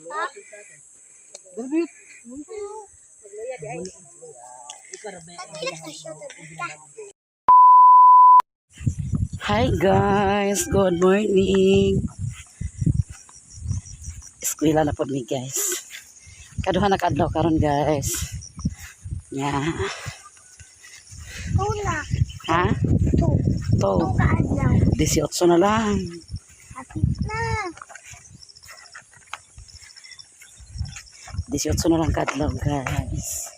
Hi guys, good morning. Eskwela na po mi guys. Kaduha na kadlaw karon guys. Yeah. Una. Ha? To. 18 na lang. Hapit na. 18 na lang kadlaw guys.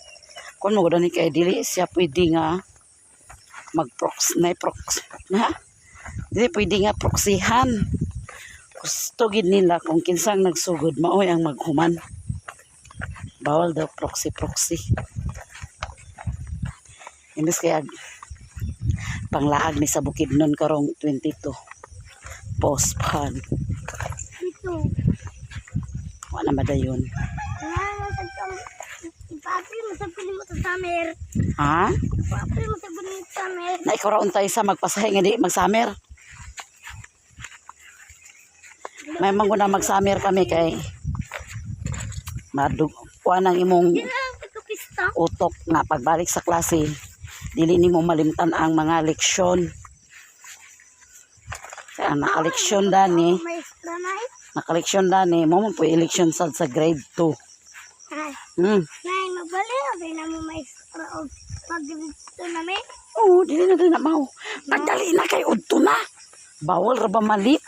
Kung mo ni kay dili siya pwede nga mag-prox na prox. Ha? Dili pwede nga proksihan. Gusto gid nila kung kinsang nagsugod maoy ang maghuman. Bawal daw proxy. Imbes kaya panglaag ni sa Bukidnon karong 22. Postpan. Ito. Wala madayon. Ipapi mo sa piling mo sa summer. Ha? Ipapi mo sa piling mo sa summer. Na ikaw raon tayo sa magpasahe nga di mag-summer. May manguna mag-summer kami kay kuha ng imong utok nga pagbalik sa klase dili nimo malimtan ang mga leksyon. Kaya nakaleksyon dani mo po eleksyon sa grade 2. Nay, magbali na mo maestra o pag-dito na may. Oo, dili na din na mau. Nagdali na kay udto na. Bawal ra ba malit?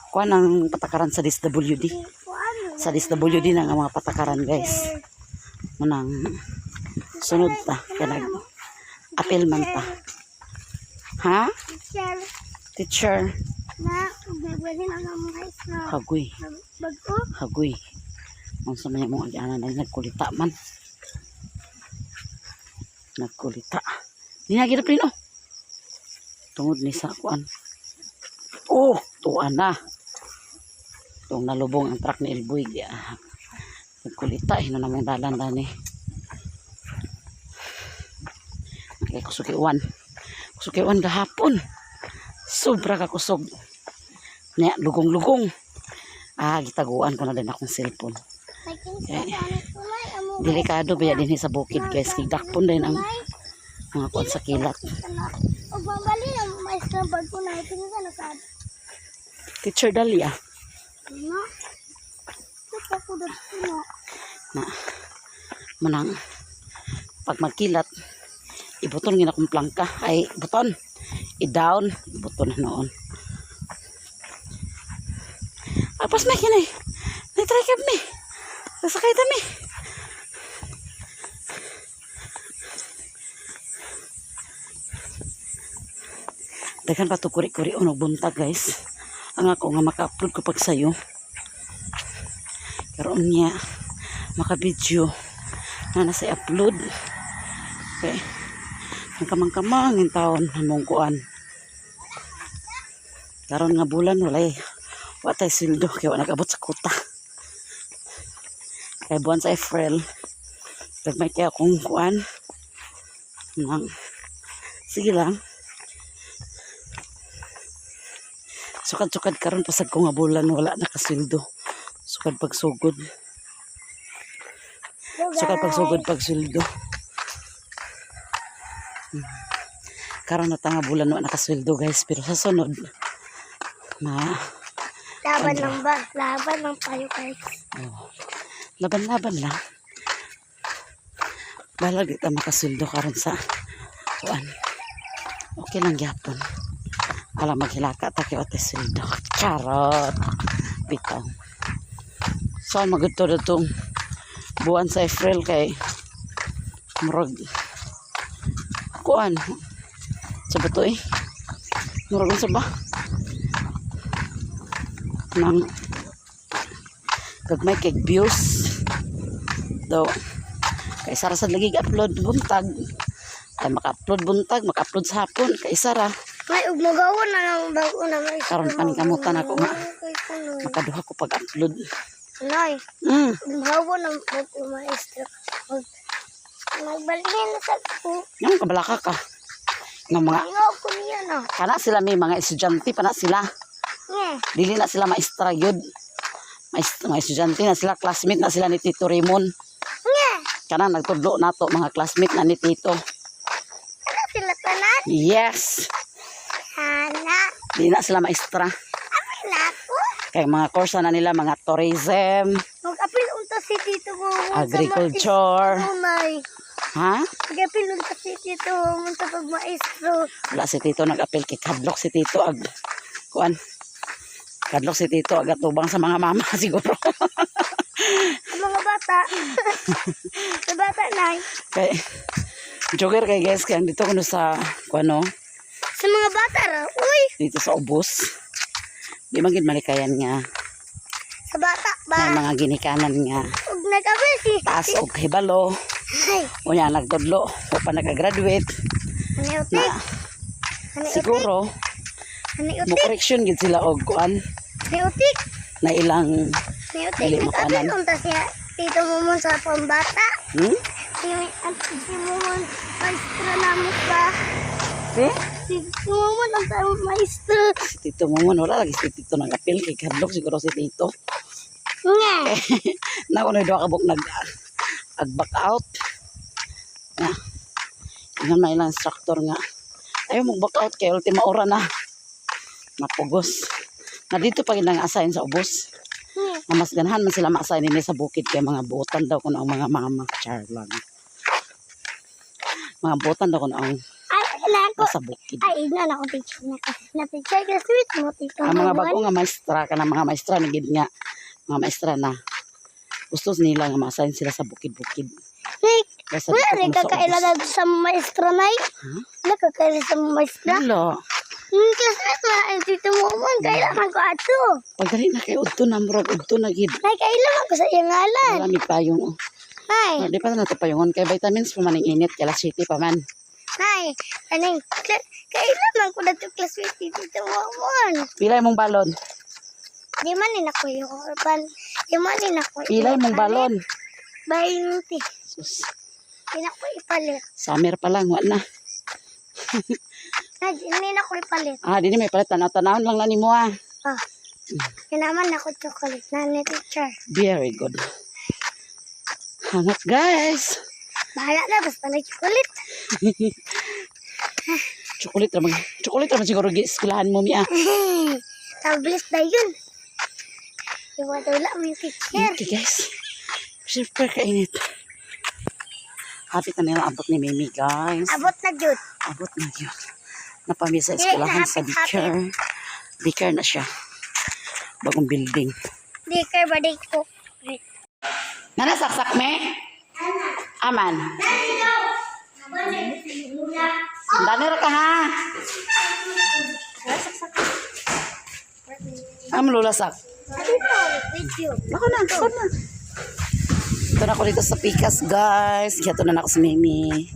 Kuha ng patakaran sa DSWD. Sa DSWD na nga mga patakaran guys. Manang sunod ta. Kaya nag-apel man ta. Ha? Teacher. Na, magbali na nga mo maestra. Hagoy. Bago? Hagoy. Ang sa mga mong agyanan na nagkulita man. Nagkulita. Ninagi na prino. Tungod ni sa kuan. Oh, tuwa na. Itong nalubong ang truck ni Elboy. Nagkulita. Hino namang dalan dani. Okay, kusukiwan. Kusukiwan gahapon. Sobra ka kusog. Nya, lugong-lugong. Gitaguan ko na din akong cellphone. Okay. Delikado ba din sa bukid guys. Kigdakpon din ang mga kuwan sa kilat. O babali na mo maestra bago na ito na sa Teacher Dalia. na. Ito ko dito na. Na, manang pag magkilat, ibuton nga akong plangka. Ay, buton. I-down. Ibuton na noon. Apas may kinay. Nai-try kami. Nasakay kami. Dagan pa ito kuri-kuri unog buntag guys. Ang ako nga maka-upload ko pag sayo. Karoon niya maka-video na nasa upload. Okay. Ang kamang-kamang yung taon mong kuan. Karoon nga bulan walay watay sildo kaya nag-abot sa kuta. Kaya buwan sa April nagmay kaya akong kuan nang sige lang sukad-sukad karon pasag ko nga bulan wala nakasildo. Sukad pagsugod. Sukad pagsugod pagsildo. Karon na tanga bulan wala nakasildo guys pero sa sunod laban lang ba? Laban lang tayo guys. Oh. Laban-laban lang. Balag kita makasildo karon sa kuan. Okay lang gyapon. Alam maghilaka ta kay ote sildo. Charot. Bitaw. So magudto datong buwan sa April kay murag kuan. Sa bato eh. Murag sa ba? Nang gagmay kay views daw kay sara sa lagi upload buntag ay maka-upload buntag maka-upload sa hapon kay sara May ugmagawon na lang bago na may karon paningkamutan ako nga makaduha ko pag-upload. Nay, ugmagawon na bago maestra. Magbalhin na sa ko. Yung kabalaka ka ng mga Ngaw ko niya na. kana sila may mga estudyante pana sila Nga. Dili na sila maestra yun. Mga estudyante na sila, classmate na sila ni Tito Raymond. Nga. Kanang nagtudlo na to, mga classmate na ni Tito. Ano sila tanan? Yes! Hala. Di na sila maestra. Apil na ako. Kaya mga course na nila, mga tourism, Mag-apil unta si Tito ko. agriculture. Tunay. Ha? Mag-apil unta si Tito mo sa pagmaestro. Wala si Tito nag-apil kay kadlok si Tito kuan. Kadlok si Tito agatubang sa mga mama siguro. Sa mga bata. Sa bata na. Kay jogger kay guys kaya dito kuno sa kuano Sa mga bata ra. Uy. dito sa ubos. Di man gid malikayan nga Sa bata may ba? mga ginikanan nga Huwag nag-apil si. taas og hibalo. Ay. Unya nagtudlo o pa nag-graduate Hani na utik. Hani utik. siguro Hani mo utik. correction gid sila og kuan Hani utik. na ilang Hani utik. Dili mo Nag-apil kanan. unta siya. Tito mo sa pambata. hmm? Si Momon, maestro namin ba? Eh? Si Momon, ang maestro. Si Tito Momon wala lagi si Tito nag-apil kay kadlok siguro si Tito. Nga. Na kuno do ka buk ag-back out. Na. Ingon may ilang instructor nga. Ayaw mag-back out kay ultima ora na. Mapugos. Na dito pa ginang assign sa ubos. Na mas ganahan man sila ma-assign nila sa bukid kay mga buotan daw kuno ang mga mama char lang. Mga buotan daw kuno ang Ay, kailangan ko. nasa bukid. Ay, na ako teacher na kasi. Na-teacher ka sweet mo, Tito Ang mga Momon. bago nga maestra kana mga maestra ni gid nga mga maestra na gusto nila nga ma-assign sila sa bukid-bukid. Hey, Kaysa wala dito rin kuno sa kakailan ubos. sa maestro na eh. Wala kakailan sa maestro. Hello. Kasi na, ay, Tito Momon, kailangan ko ato. Pagdali na kay udto na murag udto na gid. Ay, kailangan ko sa iyang ngalan. Marami payong. Ay, Di pa na ito payungon kay vitamins pa man ang init kay alas 7 pa man. ay, anong, kailangan ko na ito class with Tito Momon. Pilay mong balon. Di man din ako yung urban. Di man din ako Pilay mong balon. 20. Sus, Di na ko ipalit. summer pa lang wa na. Hindi na ko ipalit. Ah, di may palit tanaw-tanawon lang na nimo ah. Ah. Kinaman ako chocolate na ni teacher. Very good. Hangat guys. Bahala na, basta nag-chocolate. Chocolate raman siguro gi eskwelahan mo mi ah. Tablis na yun. Iwadula mo yung teacher. Okay guys. Super kainit. Hapit na nila abot ni Mimi guys. Abot na jud. Abot na yun. Napami sa eskwelahan sa daycare. Daycare na siya. Bagong building. Di kay baday ko. Nanasaksak me? Aman. Danir ka ha? Lulasak. Video. Ako na. Ito na ako dito sa Pikas guys. Ito na ako sa Mimi.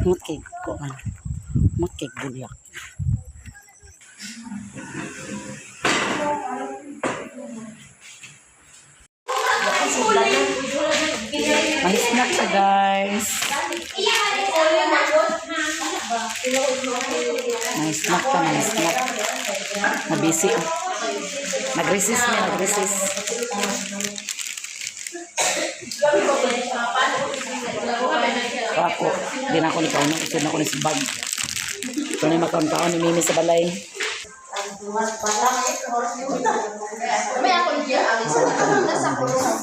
Mut kay kuan. Mut kay bulyak. May snack siya guys. May snack ka, may snack. Nabisi. Nag-resist niya, nag-resist. Ako, di na ako ni Kauno. Ito na ako ni Sibag. Ito na yung makaon-kaon ni Mimi sa balay.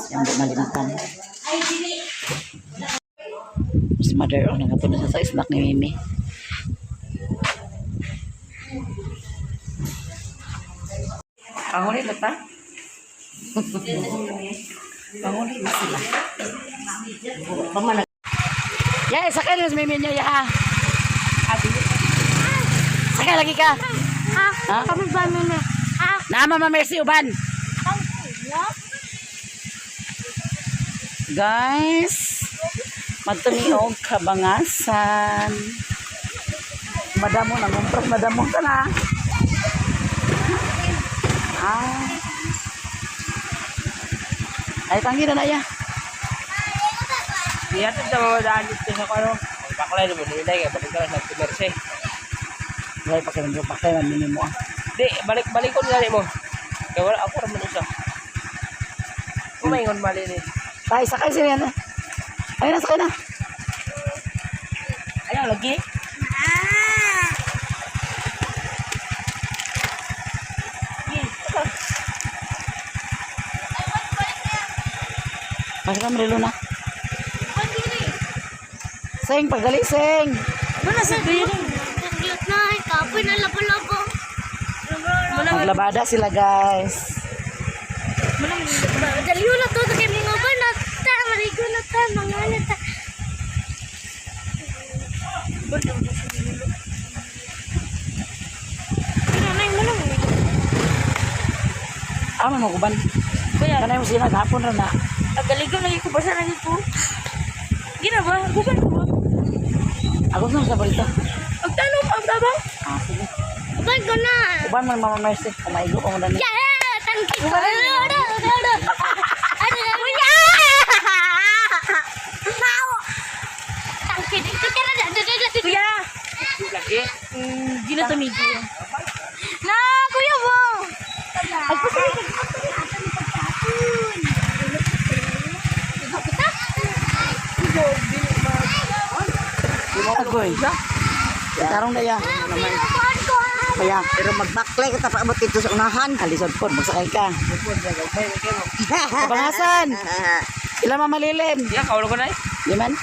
Yang malimutan. Mas mother, oh, nangatulog sa snack ni Mimi. Pangulit na ta? Pangulit na sila. Yay, sakay na sa Mimi niya, ya. Sakay lagi ka. Ha? Kami ba nila? Ha? Nama ma Mercy uban. Guys, matuniog kabangasan. Madamo na ngumpras, madamo ka na. Ah. Ay, tangira na ya. Iya tuh sama daging tuh kalau baklay naman nila kaya balik ka lang sa Mercy. Wala pa kayo pakay man minimo ah. Di, balik ko gani mo. Kaya wala ako raman isa. Kumaingon mali ni. Tay, sakay siya yan. Ayun na, sakay na. Ayaw lagi. Ah! Masya ka marilo na. Seng, pagdali, Seng. Wala sa diri. Cute na, kapoy na labo-labo. Maglabada sila, guys. Daliyo na to, kay mga banata, marigo na ta, mga nata. Pinanay mo lang. Aman mo, kuban. Kuya, Kanay mo sila, hapon rin na. agaligo lagi ko basa na dito. Gina ba? Guban ko ba? Ako sa sa balita. Agtanong, agtabang. Ah, sige. Abay ko na. Kuban mo, Mama Mercy. Kumaigo ka mo na niya. Yeah, tangki ko. Ano na mo ya? Mau. Tangki dito ka na. Kuya! Lagi. Gina tumigi. Na, kuya mo. Agoy. Tarong na yan. Kaya, Pero mag-backlight ka tapos dito sa unahan. alisod po, magsakay ka. Kapangasan. Ilan mamalilim? Ya, kaulo ko na eh. Di man?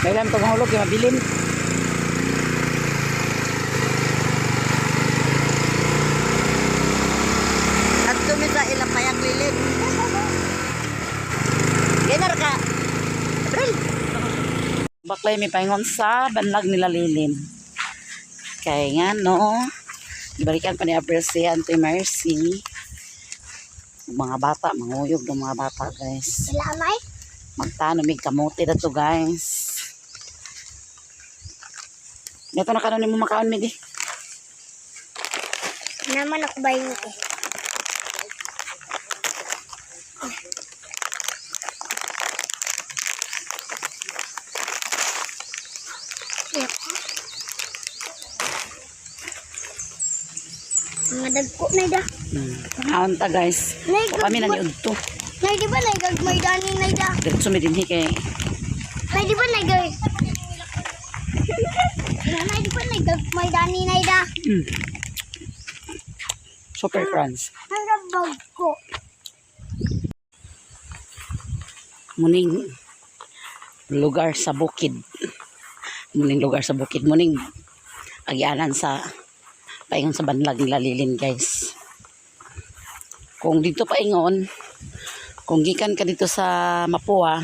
May ilan itong hulog, yung mabilin. At dumi sa ilang payang lilin. Ganar ka. April. Baklay may paingon sa banlag nila lilim. Kaya nga no, ibalikan pa ni April si Auntie Mercy. Mga bata, manguyog ng mga bata guys. Lamay? Magtano, may kamote na to guys. Ito na kanon mo makaon midi. Naman ako ba yun eh? Mga dagko na da. Kaon ta guys. Nay, O kami nang iudto. Nay, di ba naigagmay dani na da? Diretso mi dinhi kay Nay, di ba naigag... Nay, di ba naigagmay dani na da? Super Crunch. Ang bag ko. Muning lugar sa bukid. Muning lugar sa bukid. Muning agyanan sa paingon sa banlag nila lilin guys. Kung dito paingon, kung gikan ka dito sa Mapua,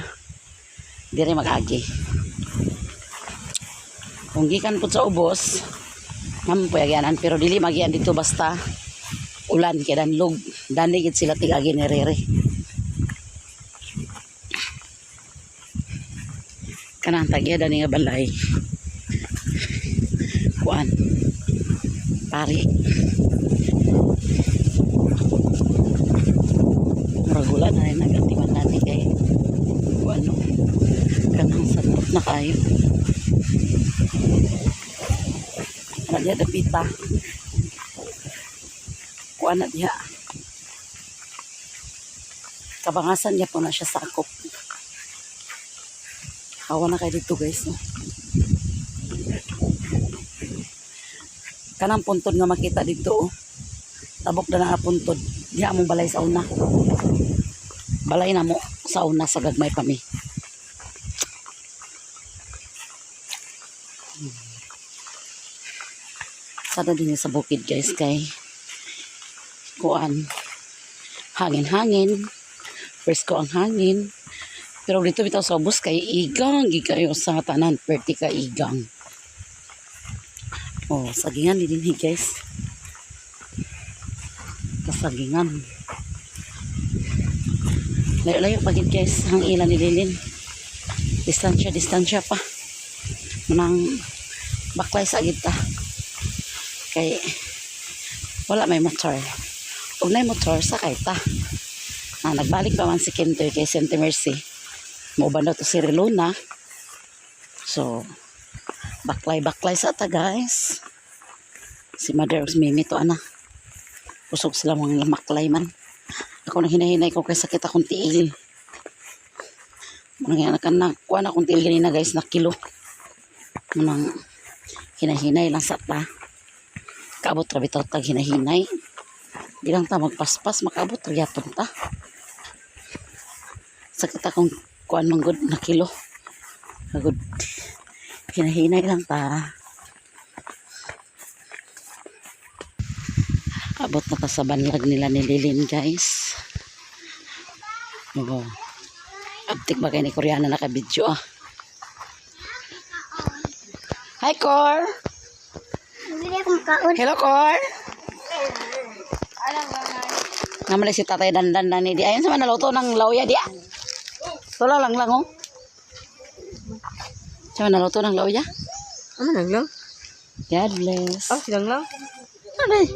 dire mag-agi. Kung gikan po sa Ubos, naman po agyanan. Pero dili magyan dito basta ulan kaya danlog. Danigit sila tig-agi ni Rere. Kanang tagya dani nga balay. Kuan. Pari. Maragula na rin nagatiman natin kay ano. Kanang satot na kayo. Radya dapita. Kuan na diha. Kabangasan niya po na siya sa akop. Hawa na kayo dito guys. No? Kanang puntod nga makita dito. Oh. Tabok na nga puntod. Diha mong balay sa una. Balay na mo sa una sa gagmay pa mi. Sada din sa bukid guys kay kuan. Hangin-hangin. Presko ang hangin. Pero dito bitaw sa Ubos kay igang gigayo sa tanan perti ka igang. Oh, sagingan din guys. Kasagingan. Layo-layo pa gid guys ang ilan ni Lilin. Distansya pa. Manang baklay sa gid ta. Kay wala may motor. Ug nay motor sakay ta. Nagbalik pa man si Kintoy kay Saint Mercy. Mauban na to si Relona. So, baklay sa ta guys. Si Mother ug Mimi to ana. Usog sila mga lamaklay man. Ako nang hinahinay ko kay sakit akong tiil. Manang na kuha na akong tiil ganina guys na kilo. Manang hinahinay lang sa ta. Kaabot ra bitaw tag hinahinay. Di lang ta magpaspas makaabot ra gyapon ta. Sakit akong kuan manggod na kilo. Agud hinahinay lang ta. Abot na ta sa banlag nila ni Lilin guys. Oo. Abtik ba kayo ni Koreana naka-video ah. Hi Cor! Bili akong kaon. Hello Cor! Naman si tatay dandan na ni di. Ayun sa naluto ng lauya di ah. Tula lang oh. Sa naluto ng lauya. Ano naglang? God bless. Silang lang. Ano eh?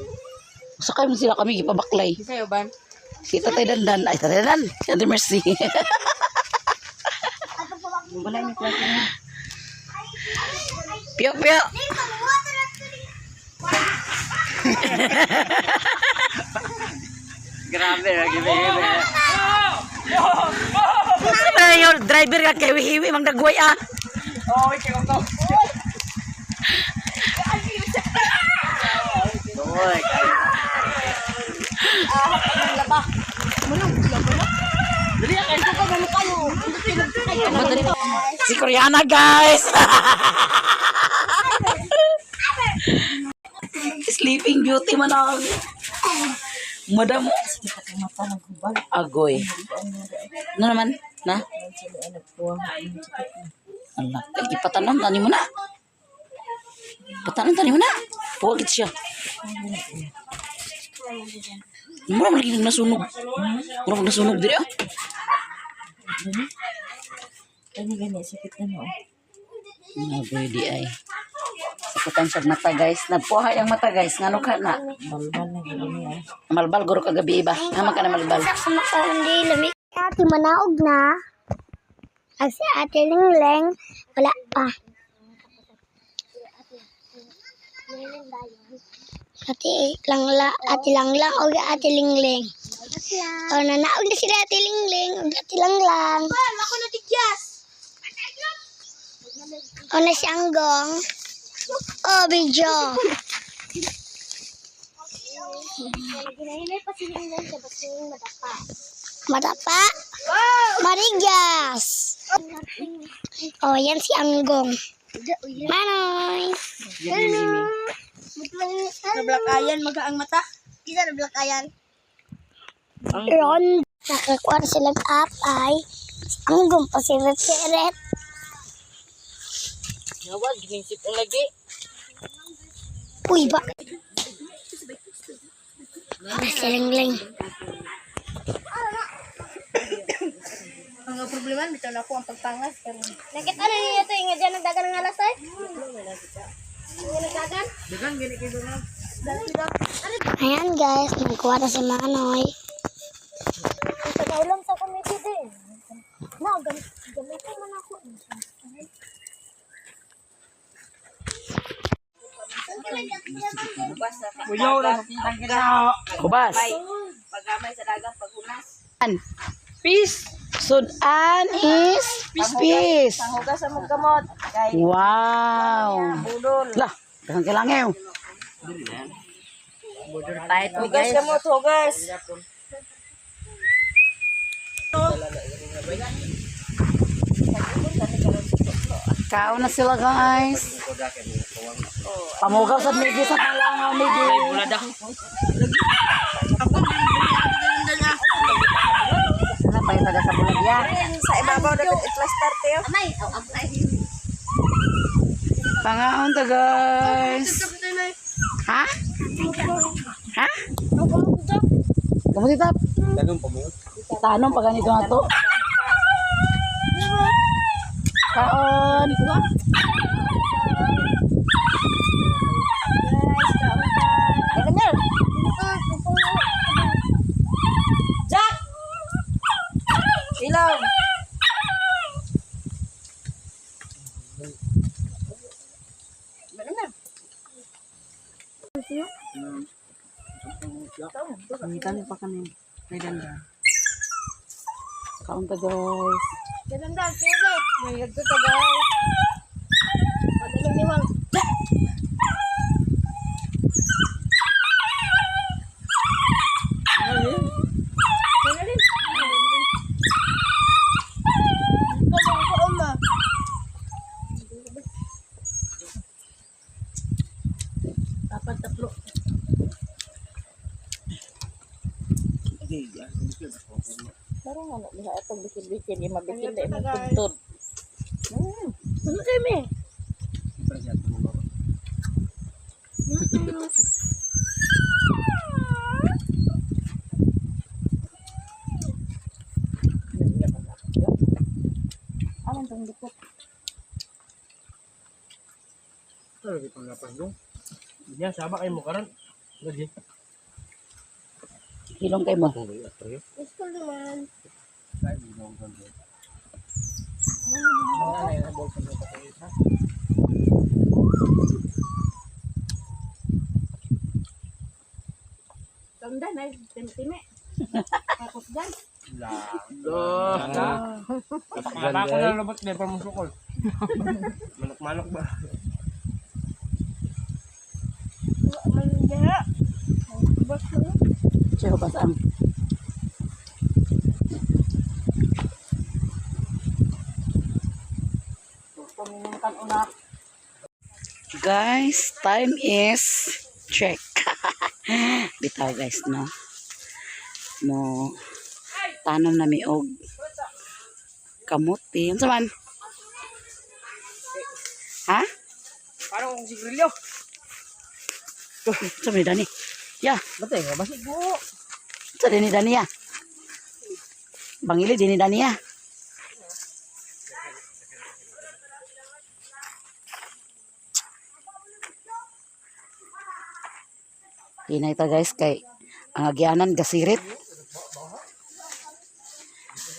Sakay mo sila kami gipabaklay. Sa'yo, Ban? Si tatay dandan. Ay tatay dandan. Si Ate Mercy. Wala niyo klase niya. Pio pio. Grabe, lagi bebe. Ay, yung driver ka kay hiwi mang dagway ah. Oh, ikaw ko. Oy, Si Koreana guys. Sleeping Beauty man ang madam agoy. Ano naman? Na? Allah, ipatanan tani mo na. Patanan tani mo na. Pugit siya. Mura man lagi nasunog. Mura man nasunog diri ah. Gani, sakit na no. Nagoy di ay. Sakitan siya mata guys. Nagpuhay ang mata guys. Ngano ka na? Balbal na gani ah. Malbal guro kagabi iba. Ngama ka na malbal. Sa makaon di lami. Ate manaog na. Ang si Ate Lingleng wala pa. Ate Langlang o Ate Lingleng. O nanaog na sila Ate Lingleng o Ate Langlang. Ako na tigyas. O na si Anggong. O Bidyo. Madapa. Marigas. O yan si Anggong. Manoy. Sa blakayan magaang mata. Isa na blakayan. Ron. Nakakuha sila apay. Anggong pa siret-siret. Nawag ginisip ang lagi. Uy ba? Siling-ling. Ang problema bitaw na ako ang pagpangas karon. Nakita na niya ito yung dyan ang dagan ng alas ay? Yung nagdagan? Dagan gani kay dagan. Ayan guys, nagkuha na si Manoy. Sa kaulam sa committee din. Na, gamitin man ako. Buyaw na ang ginawa. Kubas. Pagamay sa dagat paghunas. Peace. Sudan is peace. Hugas sa mga gamot. Kay Wow. budol. Lah, dagang kilangew. Hugas gamot, hugas. Kaon na sila guys. Pamugaw sa midi sa kalangaw midi. Bulada. Ano pa yung taga sa bulagya? Sa ibabaw dapat i-plaster tayo. Pangaon ta guys. Ha? Ha? Kamu titap? Itanong pa ganito na to. Kaon. Jack! Ilaw! Hingitan pa kami. May ganda. Kaunta guys. Ganda, tubig. Mayroon ko ta guys. Madalang niwang. Dapat taplo. Parang ano, bisa itong bikin-bikin, yung mabikin na yung tuntun. Ano kayo, me? Alam itong dikot. Ano di panglapan dong? Iya, sama kayo mo karon. Lagi. Hilong kay mo. Gusto naman. Kain mo dong kan. Ano na bol sa mga tayo sa. Ganda na, tintime. Tapos gan. Pangala ko na labot na pa mo sukol. Manok-manok ba? Manja. Bas mo. Siya ko pasang. Guys, time is check. Bitaw guys, no. Mo tanom na mi og kamuti. Unsa man? Ha? Parang kung sigrilyo. Unsa man Dani? Ya, Batay nga basig mo. unsa din ni Dani ya? Bangili din ni Dani ya. Hinay ta guys kay ang agyanan gasirit.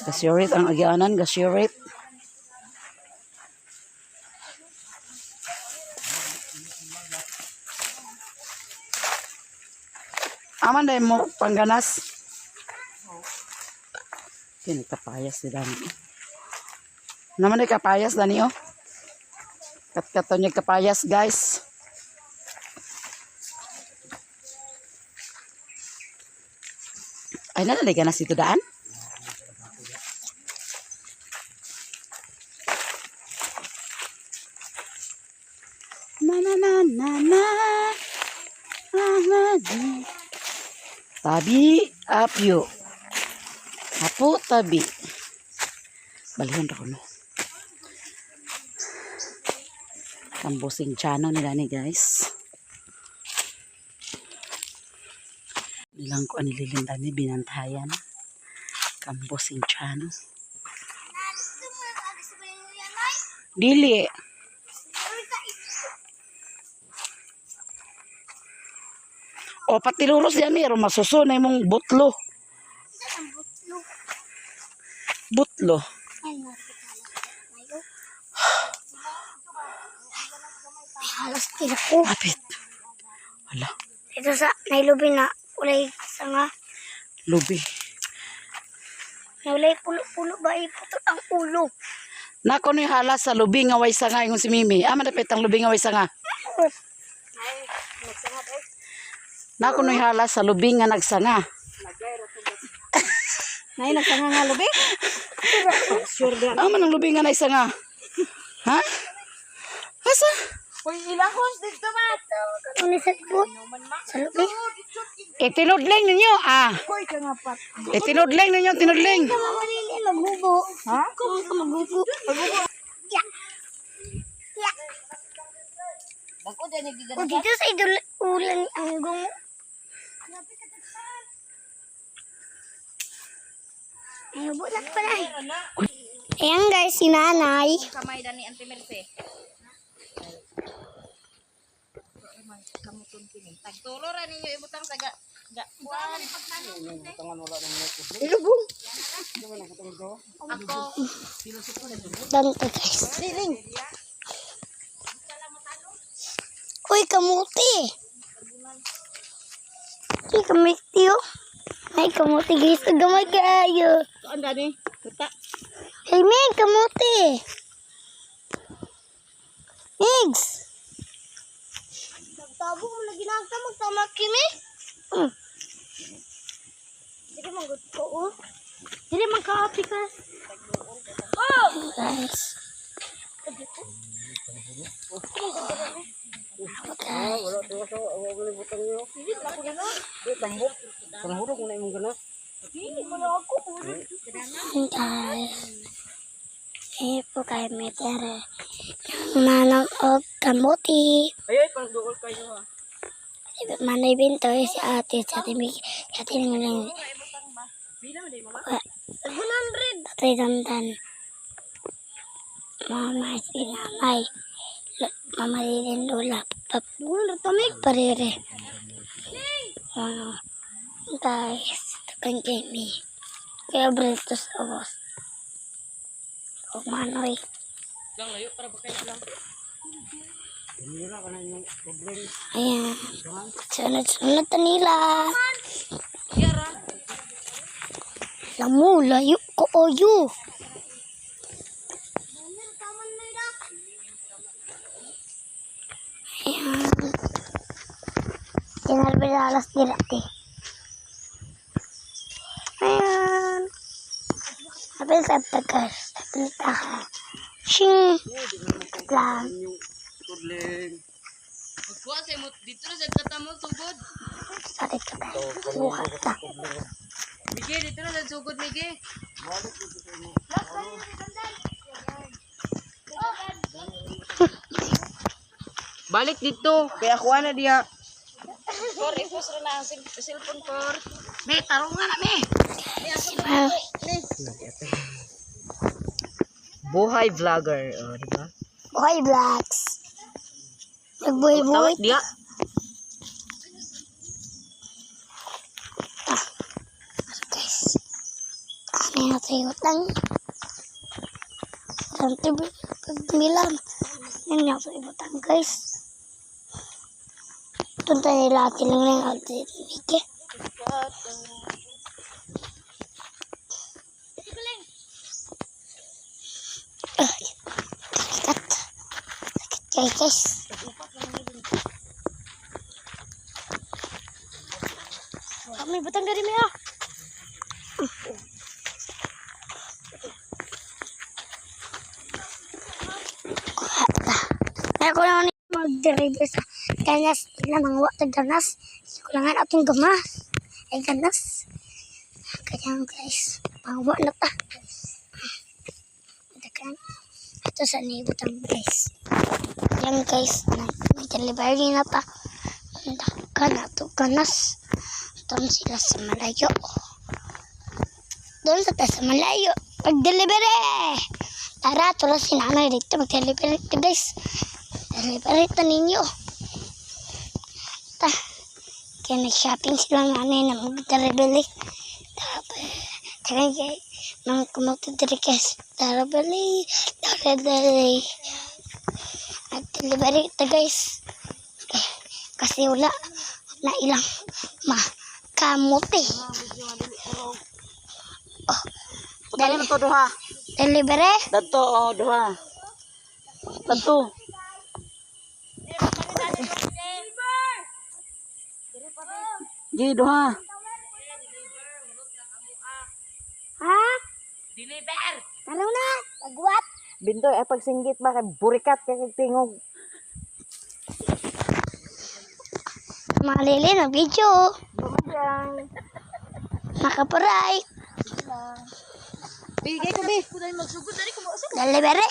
Gasirit ang agyanan, gasirit. Aman dahil mo pangganas. Kini kapayas si Dani. Naman dahil kapayas Dani oh. Kat-kato niya kapayas guys. Ay nalalay ka na sito daan? Na na na na na. Tabi apyo. Apo tabi. Balihon ako no. Kambusing channel nila ni guys. Nilang ko anililinda ni binantayan. Kambusing channel. Dili. O pati luros yan mayroon masusunay mong butlo. Butlo. Halos tinako. Kapit. Wala. Ito sa nailubi na ulay sanga. Lubi. Naulay pulo-pulo ba iputot ang ulo. Nako no halas sa lubi nga way sanga ingon si Mimi. Ah madapit ang lubi nga way sanga. Nako no halas sa lubi nga nagsanga. Nay, nagsanga nga lubi? Sure gan. Ah man ang lubi nga nagsanga. Ha? Asa? Uy, ilahos dito ba? Ano sa bot? Sa lubi. Itinudling ninyo ah. Uy, ka nga pat. Itinudling ninyo, tinudling. Malili maghubo. Ha? Kung ka maghubo. Ya. Ya. Bako din O nagigana. dito sa idol ulan ni Anggong. Ay, hubo na pala. Ayan guys, si nanay. Kamay dani Ante Merce. Kamutun kini. Tagturo ra ninyo ibutang sa ga. Kuan. Lubong. Ako. Dante guys. Uy, kamuti. Ay, kamuti oh. Ay, kamuti guys. Gamay kayo. Saan gani? Kita. Hey, Meg, kamuti. Megs. Nagtabo mo lagi na ka magtama kimi. Sige manggod ko oh. Dili man ka-api ka. Guys. Panahurog na imong gana. Guys. Eh po kayo metere. Manang o kamuti. Ay, pangduol kayo ha. Manay binto si ate sa timig. Sa tingaling. Bila man di mama. 100. Tatay dandan. Mama sinamay. Mama din lola. Tamig parere. Guys, takang Jamie. Kaya breto sa boss. O manoy. Lang layo para ba kayo lang. Mira ka na yung problem. Ayan. Sunod-sunod na nila. Yara. Lamu, layo ko oyo. Ayan. Tinalbilalas dirati. Ayan. Sabi sa pagkas. Sabi ka. Shing. Lang. Tudling. Magkuha sa mo dito na sa katamo sugod. Sabi ka ba? Buhat na. Mige dito na sa sugod Mige. Balik dito. Kaya kuha na diya. Kor, ifos rin na ang cellphone kor. May tarong nga na, me. Buhay vlogger. O, di ba? Buhay blacks. Nagbuhay-buhay. Tawag diya. Guys. Ano yung natayot lang. Santi pagmilam. Yan yung natayot lang guys. Tunta nila ati lang lang ati Mike. Sakit. Sakit guys. Kami batang dari me ah. Kaya ko lang mag-deliver sa ganas nila mga wak ganas. Kulangan atong gamas. Ay ganas. Kaya guys, pawa na ta. Ito sa nibutang guys. Yan guys, may-delivery na ta. Dakan na ito ganas. Doon sila sa malayo. Doon sa malayo. Mag-delivery! Tara, tulos si nanay dito. Mag-delivery ito guys. Delivery ito ninyo. Kaya nag-shopping sila nanay na mag-delivery. Tara guys. Mga kumagdadari guys. Delivery. Delivery. Mag-delivery ito guys. Kasi wala na ilang kamuti. Oh, Dali na to duha. delivery. Dadto oh duha. Dadto. Di duha. Ha? Deliver. Ano na? Pagwat? Bintoy ay pagsinggit ba kay burikat kay tingog. Malili na video. Bumagyan. Nakaparay. Bigay ko be. Kuday magsugod dali ko mo asa. Delivery.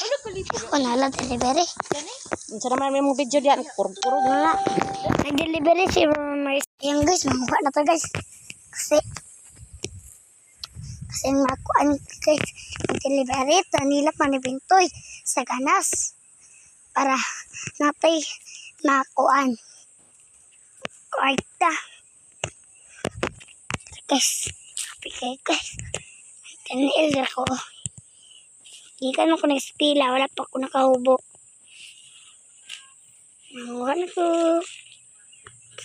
O nala delivery. Unsa naman may mong video diyan kurkurog na. Nag-delivery si Mars. Yung guys, mamuha na to guys. Kasi nakuan guys. Nag-delivery. Tanila manibintoy sa ganas. Para napay nakuan. Kwarta. Guys. Happy guys. Kanil ako. Hindi ka nung ko nag-spila. Wala pa ako nakahubo. Nakuha na ko.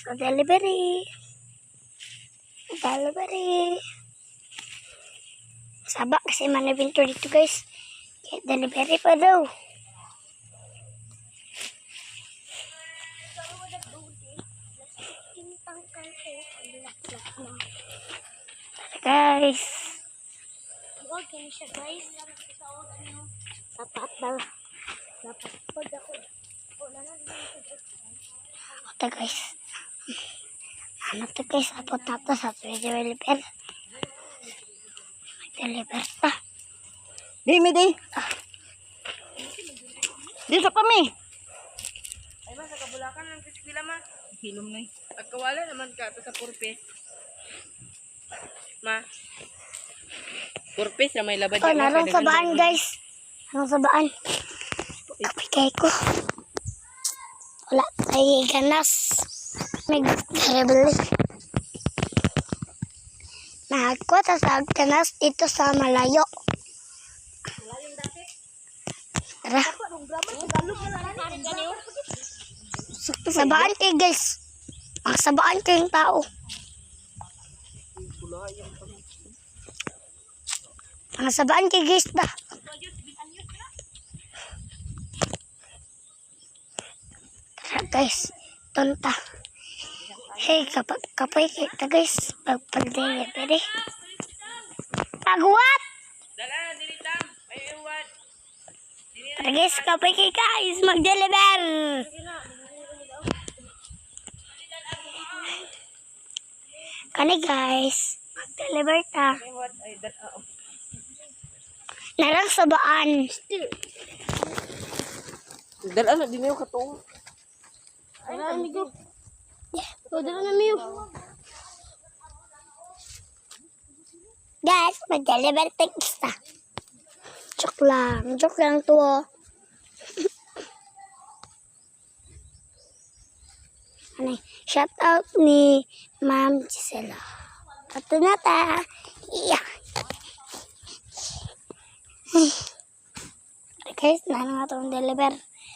Sa delivery. Delivery. Saba kasi manabinto dito guys. Kaya delivery pa daw. Guys. Huwag kaya siya guys. Dapat daw. Dapat pag ako. Ito guys. Ano to guys? Apot na to sa deliver. Deliver pa. Di, mi, di. Di sa kami. Ay, ma, sa kabulakan ng pispila, ma. Hilom na eh. Pagkawala naman ka ito sa purpes. Ma. Purpes na may labad. Oh, narong sabaan guys. Narong sabaan. Kapikay ko. Wala tayo ganas. May terrible. Nahagko sa ganas dito sa malayo. Tara. Sabaan kayo guys. Ang sabaan kayong tao. Ang sabaan kayo guys ba? Tara guys. Tonta. Hey, kapoy kita guys. Pagpagdaya pwede. Pagwat! Dala, dilitam. Ay, ewan. Tara guys, kapoy kayo guys. Mag-deliver! Kani guys. Mag-deliver ta. Ewan, ay, dala. Narang sabaan. Dala na, di na yung katong. Ay, amigo. Dala na miyo. Guys, mag-deliver things ta. Joke lang. Joke lang to. Ano, shout out ni Ma'am Gisela. Ito na ta. Yeah. Guys, na itong deliver.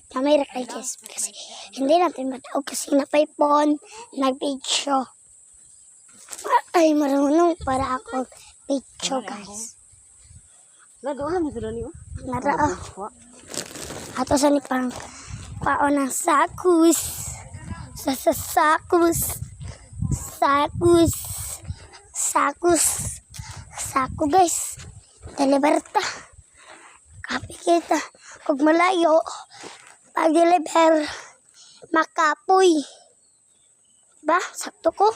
Kamera kay guys. Kasi hindi natin matao kasi napaipon. Nag-picture. Ay, marunong para ako picture guys. Nadoon na sila niyo. Narao. Ato sa ni pang pao ng sakus. Sakus. Sakus. Sakus. Saku guys. Deliver ta. Kapi kita. Huwag malayo. Pag deliver. Makapoy. Diba? Sakto ko.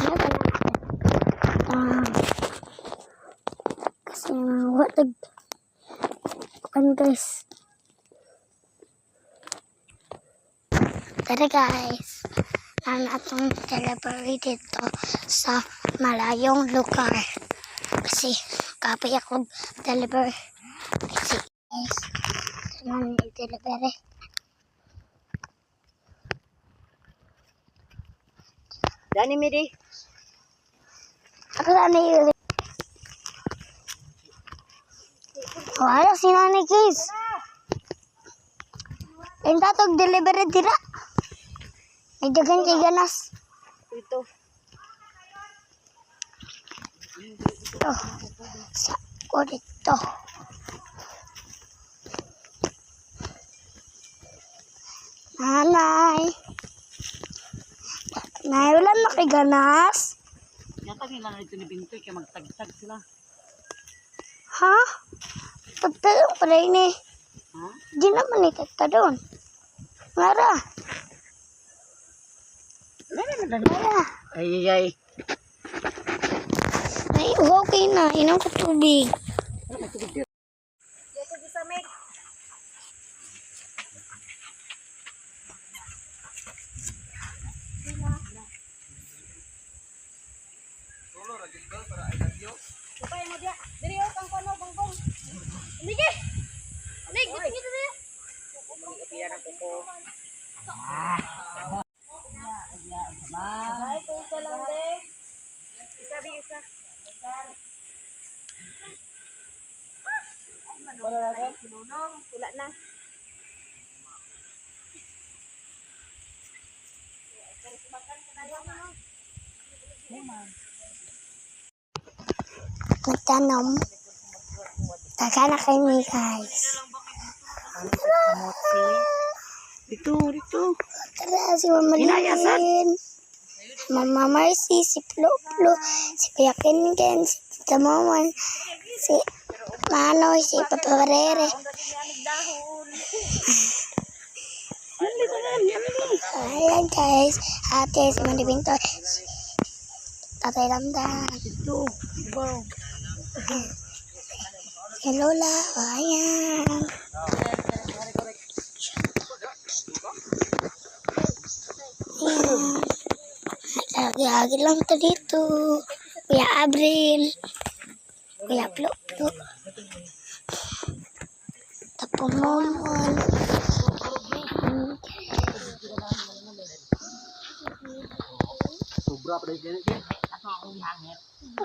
Ano ba natin? Kasi watag. Bukan guys. Tara guys. Ang atong delivery dito sa malayong lugar. Kasi kapay ako deliver. Kasi guys. Naman i-delivery. Dani, mi, di. Ako na yun. Wala si nanay guys. Enta tog delivery tira. May dagan kay ganas. Ito. Ito. Sa ko dito. Nanay. Nay, wala na kay ganas. Yata nila na ito ni Bintoy kaya magtagtag sila. Ha? Tagtadong pala ini. Ha? Di naman itagtadong. Ngara. Ngara. Ay. Ay, okay na. Inom ko tubig. Wala na. Magtanom. Tagana kami guys. Dito, dito. Tara, si Mama Hinayasan. Lilin. Mama Marcy, si Flo Flo, si Kuya Ken, si Tita Maman, si Manoy, si Papa Barere. Ayan guys, ate, si Mandi Pinto, si Tatay Lamdan. Si Lola, ayan. Lagi-lagi lang to dito. Kuya Abril. Kuya Flo Flo. Tapos Momon.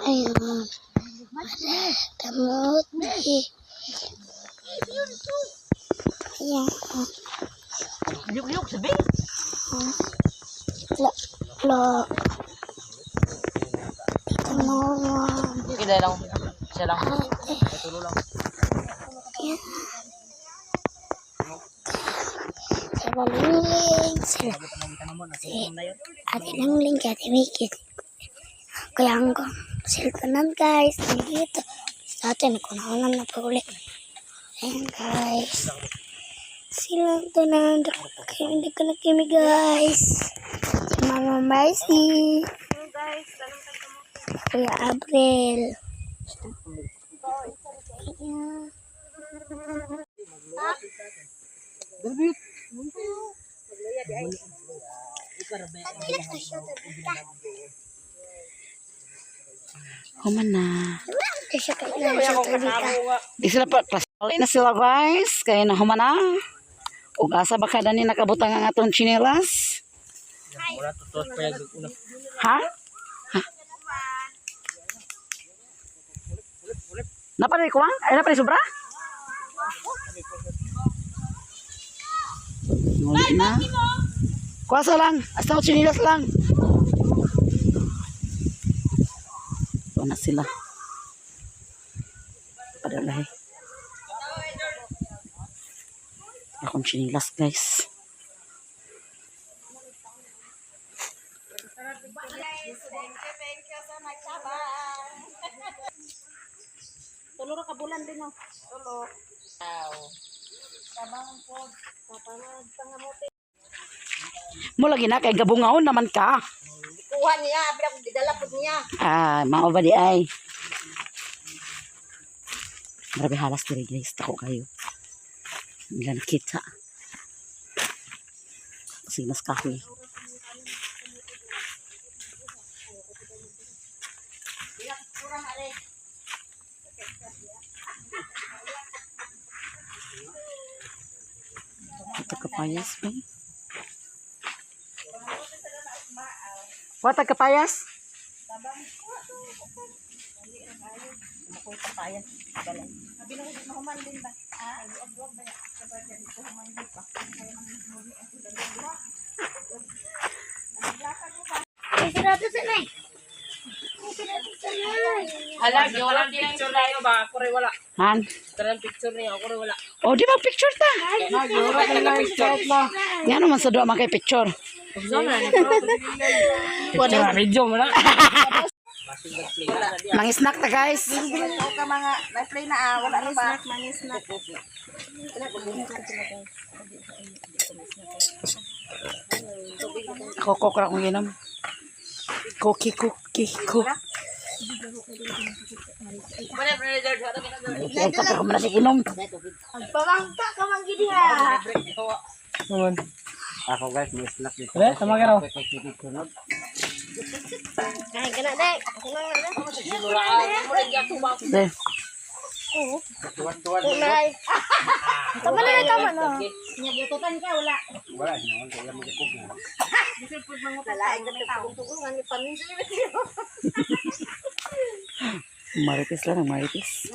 Ayun. Damot. Ayan. Yuk, sabi. Flo Flo. Tita Momon. Kida lang. Siya lang. Ate. Tulo lang. Ayan. Si Balingling. Si Ate Langling. Ate Mikit. Kaya hanggang silpanan guys. Dito. Sa atin. Kunakunan na pa ulit. Ayan guys. Silang tanan. Hindi ka na kimi guys. Si Mama Marcy. Kuya Abril. Ayan. Human na. Kasi kailan siya tubika. Di sila pa, class. Alay na sila guys. Kaya na human na. Ug asa ba kada ni nakabutang ang atong chinelas? Wala tutos pa yung una. Ha? Ha? Napanay ko ang? Ay, napanay sobra? Ngulit na. Kuwasa lang. Asta ko chinilas lang. Ito na sila. Padalay. Akong chinilas guys. Tulo ka bulan din no. Tulo. Sabang po. Papanag pangamote. Mo lagi na kay gabungaon naman ka. Kuha niya, abla ko didala pud niya. Ah, mao ba di ay? Grabe halas diri guys, tako kayo. Hindi na kita. Kasi mas kahoy. Ito kapayas ba? Wata kapayas? Hala, wala picture na yun ba? Ako rin wala. Han? Talang picture niya, ako rin wala. Oh, di ba picture ta? Nga naman sa doa man kay picture. Wala. Medyo mo na. Mang snack ta guys. Ito ka mga, na-play na ah. Wala na ba? Snack. Koko kra kong ginom. Cookie. Ay, tapos ko muna si inom. Pamangka ka man gidi ha. Naman. Ako guys, may snack dito. Pre, tama ka raw. Ay, kana dek. De. Kulay. Tama na tama na. Wala naman, kaya mag-cook na. Marites lang, marites.